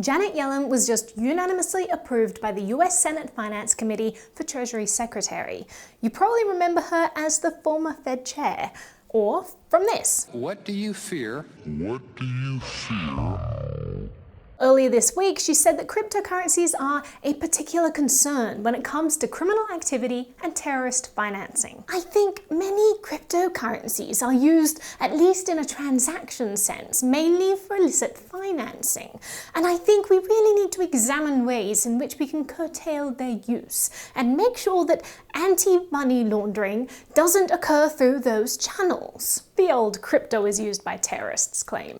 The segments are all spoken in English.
Janet Yellen was just unanimously approved by the US Senate Finance Committee for Treasury Secretary. You probably remember her as the former Fed chair, or from this. What do you fear? What do you fear? Earlier this week, she said that cryptocurrencies are a particular concern when it comes to criminal activity and terrorist financing. I think many cryptocurrencies are used, at least in a transaction sense, mainly for illicit financing. And I think we really need to examine ways in which we can curtail their use and make sure that anti-money laundering doesn't occur through those channels. The old crypto is used by terrorists claim.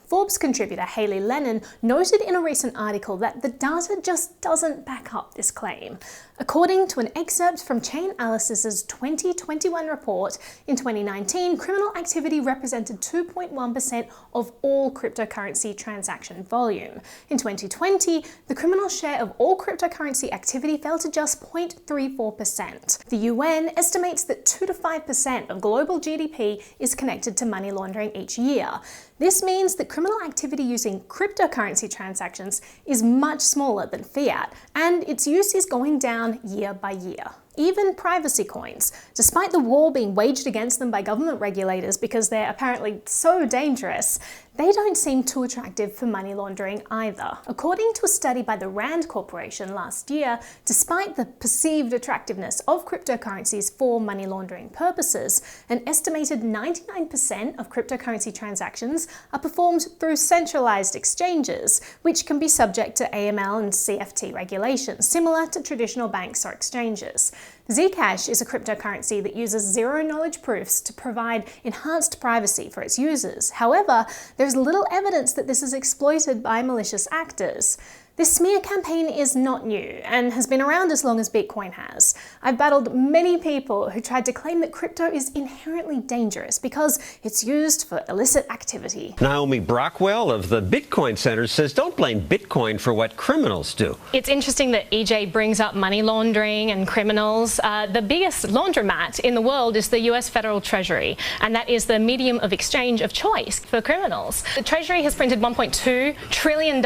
Forbes contributor Hailey Lennon noted in a recent article that the data just doesn't back up this claim. According to an excerpt from Chainalysis' 2021 report, in 2019, criminal activity represented 2.1% of all cryptocurrency transaction volume. In 2020, the criminal share of all cryptocurrency activity fell to just 0.34%. The UN estimates that 2 to 5% of global GDP is connected to money laundering each year. This means that criminal activity using cryptocurrency transactions is much smaller than fiat, and its use is going down year by year. Even privacy coins, despite the war being waged against them by government regulators because they're apparently so dangerous, they don't seem too attractive for money laundering either. According to a study by the Rand Corporation last year, despite the perceived attractiveness of cryptocurrencies for money laundering purposes, an estimated 99% of cryptocurrency transactions are performed through centralized exchanges, which can be subject to AML and CFT regulations, similar to traditional banks or exchanges. Zcash is a cryptocurrency that uses zero-knowledge proofs to provide enhanced privacy for its users. However, there's little evidence that this is exploited by malicious actors. This smear campaign is not new and has been around as long as Bitcoin has. I've battled many people who tried to claim that crypto is inherently dangerous because it's used for illicit activity. Naomi Brockwell of the Bitcoin Center says don't blame Bitcoin for what criminals do. It's interesting that EJ brings up money laundering and criminals. The biggest laundromat in the world is the US Federal Treasury, and that is the medium of exchange of choice for criminals. The Treasury has printed $1.2 trillion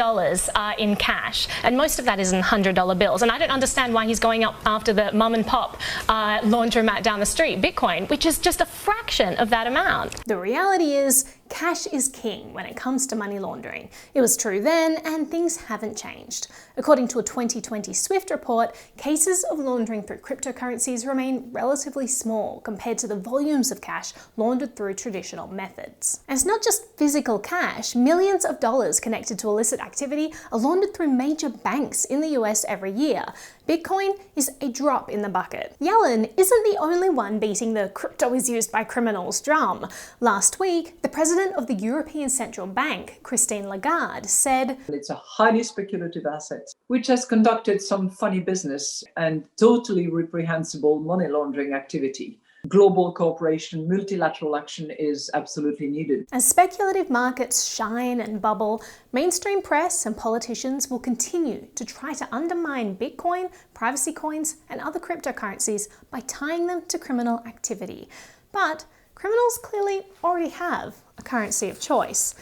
in cash. And most of that is in $100 bills. And I don't understand why he's going up after the mum and pop laundromat down the street, Bitcoin, which is just a fraction of that amount. The reality is, cash is king when it comes to money laundering. It was true then, and things haven't changed. According to a 2020 SWIFT report, cases of laundering through cryptocurrencies remain relatively small compared to the volumes of cash laundered through traditional methods. And it's not just physical cash. Millions of dollars connected to illicit activity are laundered through major banks in the US every year. Bitcoin is a drop in the bucket. Yellen isn't the only one beating the crypto is used by criminals drum. Last week, the president of the European Central Bank, Christine Lagarde, said, "It's a highly speculative asset, which has conducted some funny business and totally reprehensible money laundering activity. Global cooperation, multilateral action is absolutely needed." As speculative markets shine and bubble, mainstream press and politicians will continue to try to undermine Bitcoin, privacy coins, and other cryptocurrencies by tying them to criminal activity. But criminals clearly already have a currency of choice,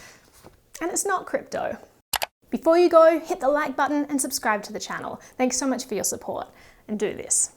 and it's not crypto. Before you go, hit the like button and subscribe to the channel. Thanks so much for your support, and do this.